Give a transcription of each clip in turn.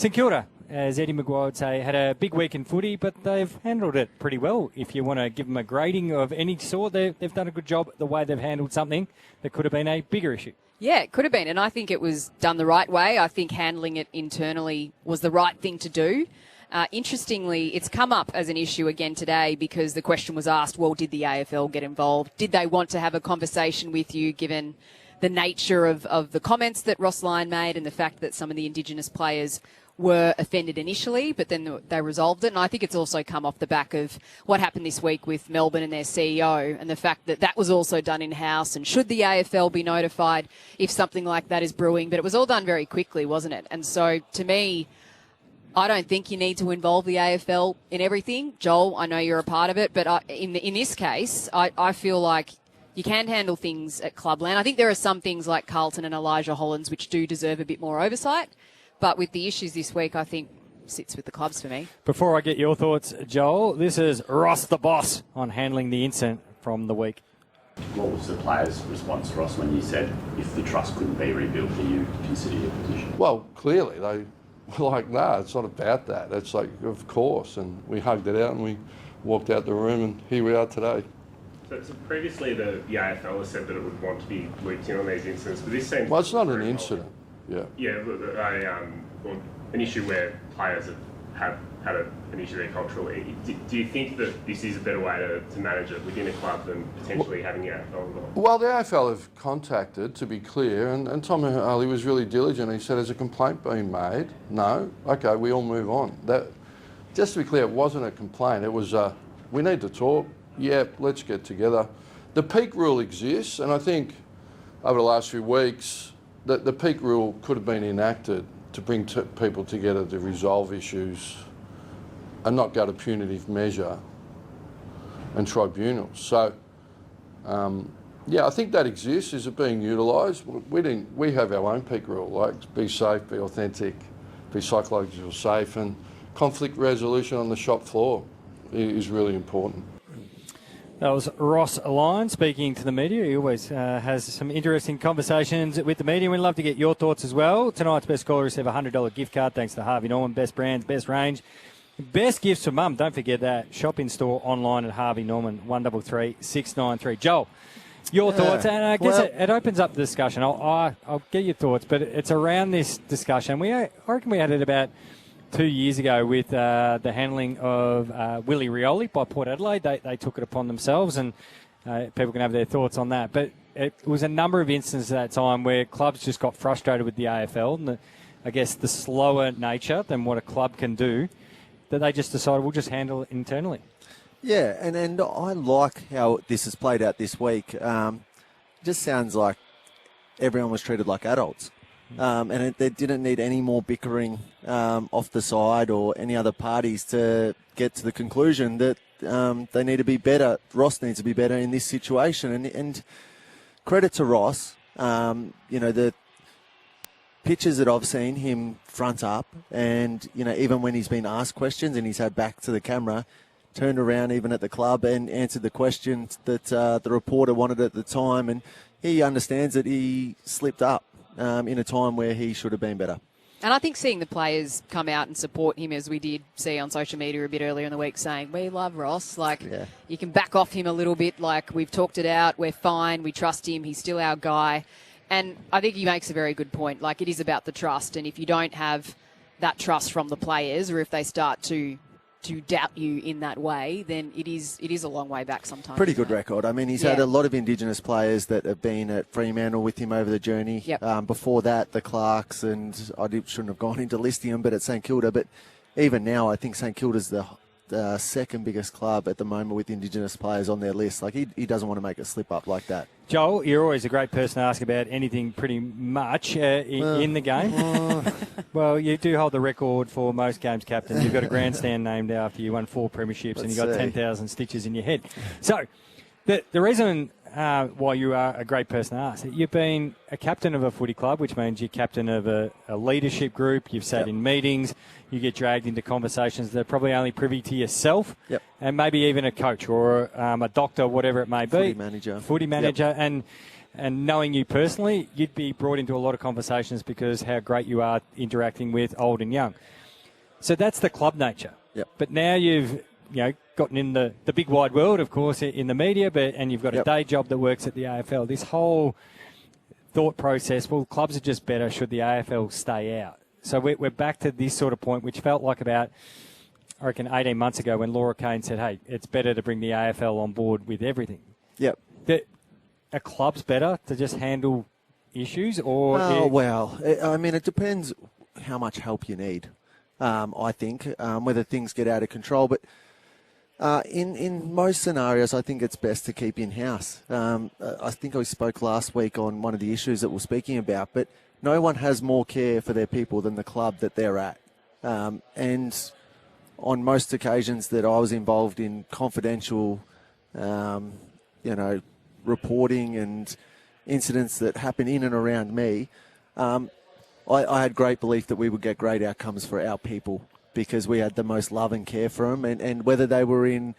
St Kilda, as Eddie Maguire would say, had a big week in footy, but they've handled it pretty well. If you want to give them a grading of any sort, they've done a good job the way they've handled something that could have been a bigger issue. Yeah, it could have been, and I think it was done the right way. I think handling it internally was the right thing to do. Interestingly, it's come up as an issue again today because the question was asked, well, did the AFL get involved? Did they want to have a conversation with you given the nature of the comments that Ross Lyon made and the fact that some of the Indigenous players were offended initially, but then they resolved it. And I think it's also come off the back of what happened this week with Melbourne and their CEO and the fact that that was also done in-house. And should the AFL be notified if something like that is brewing? But it was all done very quickly, wasn't it? And so, to me, I don't think you need to involve the AFL in everything. Joel, I know you're a part of it, but in this case, I feel like you can handle things at Clubland. I think there are some things like Carlton and Elijah Hollands which do deserve a bit more oversight. But with the issues this week, I think sits with the clubs for me. Before I get your thoughts, Joel, this is Ross the Boss on handling the incident from the week. What was the players' response, Ross, when you said if the trust couldn't be rebuilt, do you consider your position? Well, clearly they were like, no, it's not about that. It's like, of course. And we hugged it out and we walked out the room and here we are today. So previously the AFL has said that it would want to be looped in on these incidents, but this seems... Well, it's not an incident. Yeah. Yeah, an issue where players have had an issue there culturally. Do you think that this is a better way to manage it within a club than potentially having the AFL involved? Well, the AFL have contacted, to be clear, and Tom Hurley was really diligent. He said, has a complaint been made? No. Okay, we all move on. Just to be clear, it wasn't a complaint. It was, we need to talk. Yeah, let's get together. The peak rule exists, and I think over the last few weeks, the peak rule could have been enacted to bring people together to resolve issues and not go to punitive measure and tribunals. So, yeah, I think that exists. Is it being utilised? We have our own peak rule, like be safe, be authentic, be psychologically safe, and conflict resolution on the shop floor is really important. That was Ross Lyon speaking to the media. He always has some interesting conversations with the media. We'd love to get your thoughts as well. Tonight's best caller receive a $100 gift card thanks to Harvey Norman. Best brands, best range. Best gifts for mum. Don't forget that. Shop in store online at Harvey Norman, 133 693. Joel, your thoughts. And I guess it opens up the discussion. I'll get your thoughts, but it's around this discussion. I reckon we had it about 2 years ago with the handling of Willie Rioli by Port Adelaide. They took it upon themselves, and people can have their thoughts on that. But it was a number of instances at that time where clubs just got frustrated with the AFL and I guess the slower nature than what a club can do, that they just decided we'll just handle it internally. Yeah, and I like how this has played out this week. It just sounds like everyone was treated like adults. And they didn't need any more bickering off the side or any other parties to get to the conclusion that they need to be better. Ross needs to be better in this situation. And credit to Ross, the pictures that I've seen him front up and, even when he's been asked questions and he's had back to the camera, turned around even at the club and answered the questions that the reporter wanted at the time. And he understands that he slipped up in a time where he should have been better. And I think seeing the players come out and support him, as we did see on social media a bit earlier in the week, saying, we love Ross. You can back off him a little bit. We've talked it out. We're fine. We trust him. He's still our guy. And I think he makes a very good point. It is about the trust. And if you don't have that trust from the players, or if they start to doubt you in that way, then it is a long way back sometimes. Pretty good record. I mean, he's had a lot of Indigenous players that have been at Fremantle with him over the journey. Yep. Before that, the Clarks, and I shouldn't have gone into listing them, but at St Kilda. But even now, I think St Kilda's the second biggest club at the moment with Indigenous players on their list. He doesn't want to make a slip up like that. Joel, you're always a great person to ask about anything pretty much in the game. Well, you do hold the record for most games captains. You've got a grandstand named after you, won 4 premierships, and you've got 10,000 stitches in your head. So the reason why you are a great person to ask, you've been a captain of a footy club, which means you're captain of a leadership group. You've sat in meetings. You get dragged into conversations that are probably only privy to yourself, and maybe even a coach or a doctor, whatever it may be. Footy manager. And and knowing you personally, you'd be brought into a lot of conversations because how great you are interacting with old and young. So that's the club nature. Yep. But now you've gotten in the big wide world, of course, in the media, and you've got a day job that works at the AFL. This whole thought process, well, clubs are just better should the AFL stay out. So we're back to this sort of point, which felt like about, I reckon, 18 months ago when Laura Kane said, hey, it's better to bring the AFL on board with everything. Yep. Are clubs better to just handle issues? Or I mean, it depends how much help you need, I think, whether things get out of control. But in most scenarios, I think it's best to keep in-house. I think I spoke last week on one of the issues that we're speaking about, but no one has more care for their people than the club that they're at. And on most occasions that I was involved in confidential, reporting and incidents that happen in and around me, I had great belief that we would get great outcomes for our people because we had the most love and care for them. And whether they were in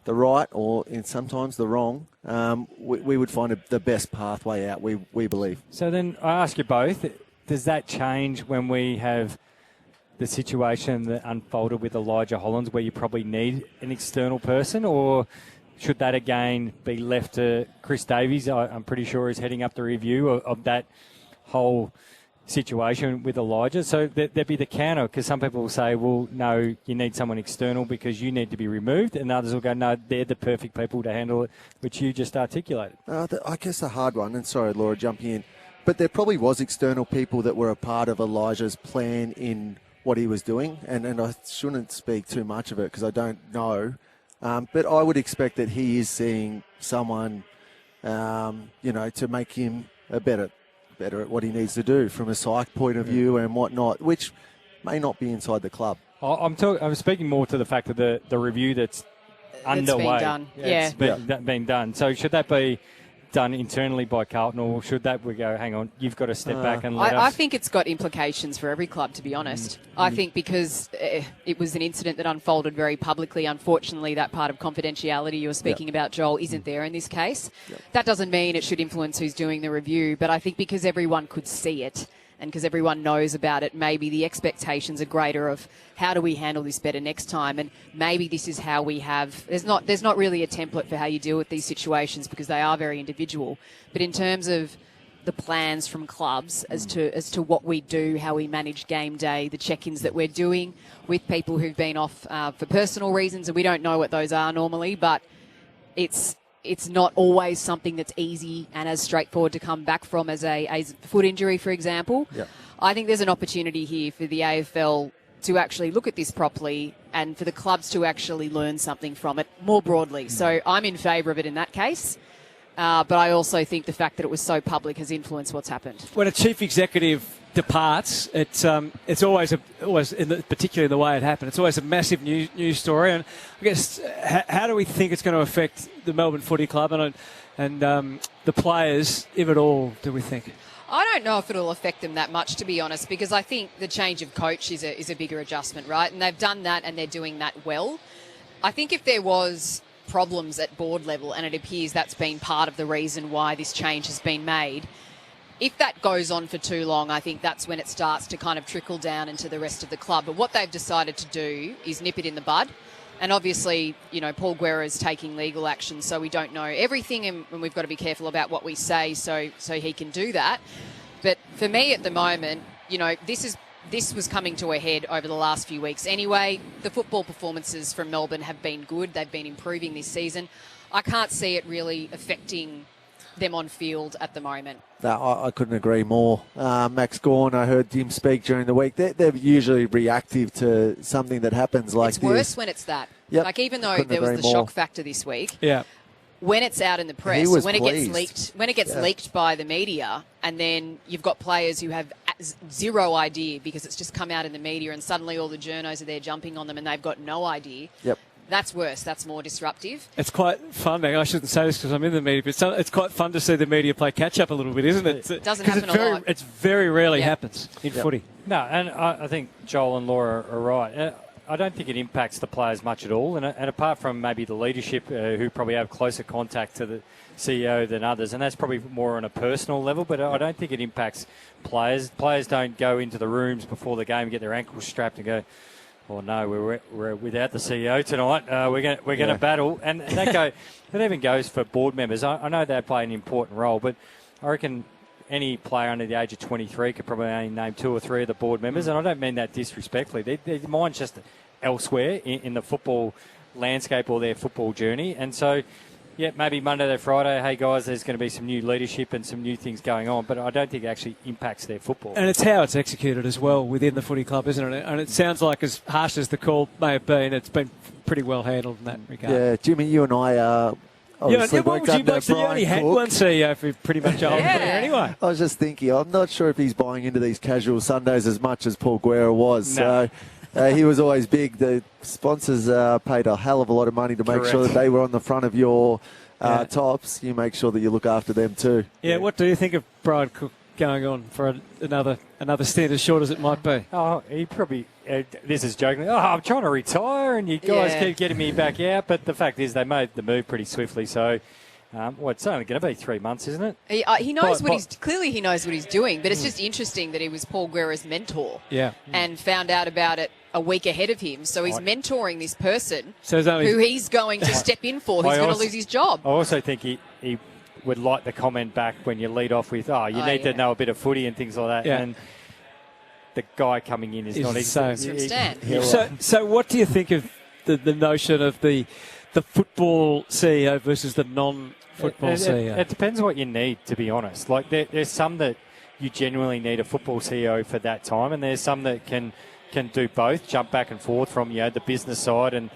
the right or in sometimes the wrong, we would find the best pathway out, we believe. So then I ask you both, does that change when we have the situation that unfolded with Elijah Hollands where you probably need an external person, or should that again be left to Chris Davies? I'm pretty sure he's heading up the review of that whole situation with Elijah. So there'd be the counter, because some people will say, well, no, you need someone external because you need to be removed, and others will go, no, they're the perfect people to handle it, which you just articulated. I guess the hard one, and sorry, Laura, jumping in, but there probably was external people that were a part of Elijah's plan in what he was doing, and I shouldn't speak too much of it because I don't know, but I would expect that he is seeing someone, to make him better at what he needs to do from a psych point of view and whatnot, which may not be inside the club. I'm speaking more to the fact of the review that's underway. Been done. It's been done. So should that be done internally by Carlton, or should that we go, hang on, you've got to step back and let us? I think it's got implications for every club, to be honest. I think because it was an incident that unfolded very publicly, unfortunately, that part of confidentiality you were speaking about, Joel, isn't there in this case. That doesn't mean it should influence who's doing the review, but I think because everyone could see it and because everyone knows about it, maybe the expectations are greater of how do we handle this better next time, and maybe this is how we have. There's not really a template for how you deal with these situations because they are very individual. But in terms of the plans from clubs as to what we do, how we manage game day, the check-ins that we're doing with people who've been off for personal reasons, and we don't know what those are normally, but it's not always something that's easy and as straightforward to come back from as a foot injury, for example. Yep. I think there's an opportunity here for the AFL to actually look at this properly and for the clubs to actually learn something from it more broadly. So I'm in favour of it in that case. But I also think the fact that it was so public has influenced what's happened. When a chief executive departs, it's always particularly the way it happened, it's always a massive news story. And I guess how do we think it's going to affect the Melbourne Footy Club and the players, if at all, do we think? I don't know if it'll affect them that much, to be honest, because I think the change of coach is a bigger adjustment, right? And they've done that and they're doing that well. I think if there was problems at board level, and it appears that's been part of the reason why this change has been made, if that goes on for too long, I think that's when it starts to kind of trickle down into the rest of the club. But what they've decided to do is nip it in the bud. And obviously, Paul Guerra is taking legal action, so we don't know everything, and we've got to be careful about what we say so he can do that. But for me at the moment, this was coming to a head over the last few weeks anyway. The football performances from Melbourne have been good. They've been improving this season. I can't see it really affecting them on field at the moment. No, I couldn't agree more. Max Gawn, I heard him speak during the week. They're usually reactive to something that happens like this. It's worse when it's that. Yep. Like, even though there was the shock factor this week, when it's out in the press, when it gets leaked by the media, and then you've got players who have zero idea because it's just come out in the media, and suddenly all the journos are there jumping on them and they've got no idea. Yep. That's worse. That's more disruptive. It's quite fun. I shouldn't say this because I'm in the media, but it's quite fun to see the media play catch-up a little bit, isn't it? It doesn't happen a lot. It very rarely happens in footy. No, and I think Joel and Laura are right. I don't think it impacts the players much at all. And apart from maybe the leadership who probably have closer contact to the CEO than others, and that's probably more on a personal level, but I don't think it impacts players. Players don't go into the rooms before the game, get their ankles strapped and go, "Oh no, we're without the CEO tonight. We're going to battle." And that even goes for board members. I know they play an important role, but I reckon any player under the age of 23 could probably only name 2 or 3 of the board members, and I don't mean that disrespectfully. Their mind's just elsewhere in the football landscape or their football journey. And so, yeah, maybe Monday to Friday, hey guys, there's going to be some new leadership and some new things going on, but I don't think it actually impacts their football. And it's how it's executed as well within the footy club, isn't it? And it sounds like, as harsh as the call may have been, it's been pretty well handled in that regard. Yeah, Jimmy, you and I obviously worked under you only had one CEO for pretty much a whole career anyway. I was just thinking, I'm not sure if he's buying into these casual Sundays as much as Paul Guerra was. No. So he was always big. The sponsors paid a hell of a lot of money to make sure that they were on the front of your tops. You make sure that you look after them too. Yeah, what do you think of Brian Cook going on for another stint, as short as it might be? Oh, he probably, this is joking, I'm trying to retire and you guys keep getting me back out. But the fact is they made the move pretty swiftly. So, it's only going to be 3 months, isn't it? He knows clearly he knows what he's doing, but it's just interesting that he was Paul Guerra's mentor and found out about it a week ahead of him. So he's mentoring this person who he's going to step in for, who's going to lose his job. I also think he would like the comment back when you lead off with, you need to know a bit of footy and things like that. Yeah. And the guy coming in is not easy. So what do you think of the notion of the football CEO versus the non-football CEO? It depends what you need, to be honest. Like there's some that you genuinely need a football CEO for that time, and there's some that can do both, jump back and forth from the business side. And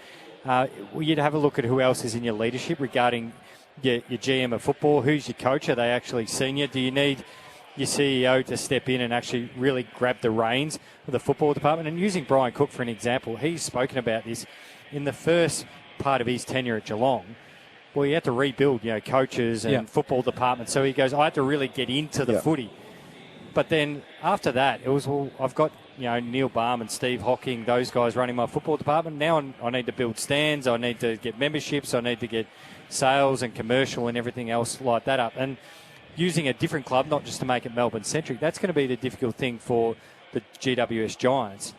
you'd have a look at who else is in your leadership regarding your GM of football. Who's your coach? Are they actually senior? Do you need your CEO to step in and actually really grab the reins of the football department? And using Brian Cook for an example, he's spoken about this in the first part of his tenure at Geelong. Well, he had to rebuild, coaches and football department. So he goes, I had to really get into the footy. But then after that, it was, I've got Neil Baum and Steve Hocking, those guys running my football department. Now I need to build stands. I need to get memberships. I need to get sales and commercial and everything else like that up. And using a different club, not just to make it Melbourne-centric, that's going to be the difficult thing for the GWS Giants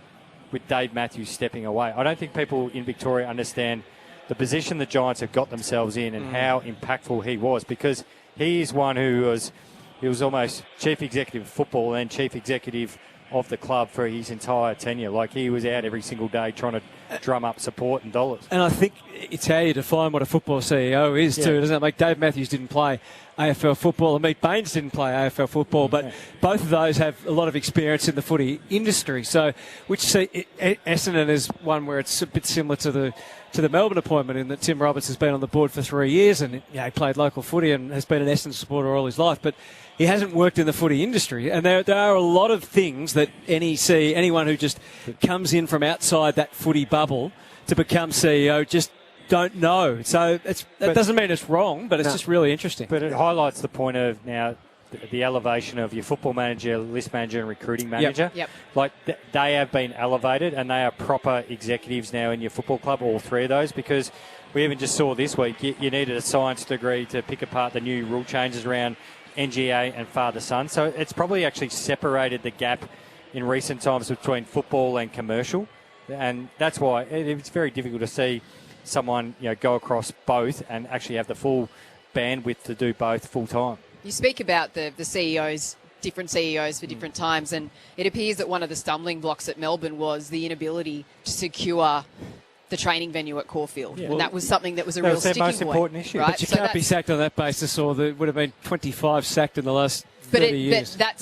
with Dave Matthews stepping away. I don't think people in Victoria understand the position the Giants have got themselves in and how impactful he was, because he is one who was almost chief executive of football and chief executive of the club for his entire tenure. Like, he was out every single day trying to drum up support and dollars. And I think it's how you define what a football CEO is too, doesn't it? Like, Dave Matthews didn't play AFL football, and Meat Baines didn't play AFL football, but both of those have a lot of experience in the footy industry. So, which Essendon is one where it's a bit similar to the Melbourne appointment, in that Tim Roberts has been on the board for 3 years and he played local footy and has been an Essendon supporter all his life, but he hasn't worked in the footy industry. And there are a lot of things that anyone who just comes in from outside that footy bubble to become CEO just don't know. So that doesn't mean it's wrong, but it's just really interesting. But it highlights the point of now the elevation of your football manager, list manager and recruiting manager. Yep. Like, they have been elevated and they are proper executives now in your football club, all three of those, because we even just saw this week you needed a science degree to pick apart the new rule changes around NGA and father-son. So it's probably actually separated the gap in recent times between football and commercial. And that's why it's very difficult to see someone go across both and actually have the full bandwidth to do both full time. You speak about the CEOs, different CEOs for different times, and it appears that one of the stumbling blocks at Melbourne was the inability to secure the training venue at Caulfield. And that was something that was a real sticking point. That was their most important issue. Right? But you can't be sacked on that basis, or there would have been 25 sacked in the last 30 years. But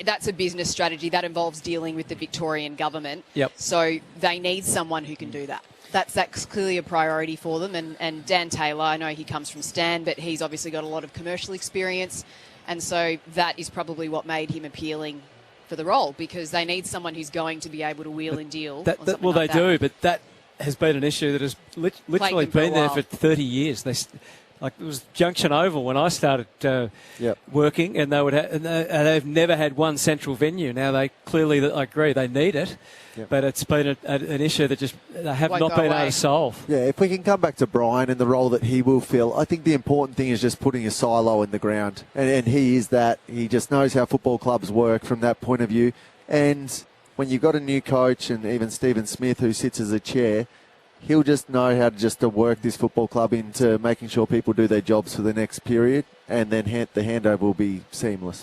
that's a business strategy. That involves dealing with the Victorian government. Yep. So they need someone who can do that. That's clearly a priority for them. And Dan Taylor, I know he comes from Stan, but he's obviously got a lot of commercial experience. And so that is probably what made him appealing for the role, because they need someone who's going to be able to wheel and deal. They do, but that has been an issue that has literally been there for 30 years. Like it was Junction Oval when I started working, and they've never had one central venue. Now they clearly, I agree, they need it, but it's been an issue that just they have not been able to solve. Yeah, if we can come back to Brian and the role that he will fill, I think the important thing is just putting a silo in the ground, and he is that. He just knows how football clubs work from that point of view, and when you've got a new coach and even Stephen Smith who sits as a chair, he'll just know how to work this football club into making sure people do their jobs for the next period, and then the handover will be seamless.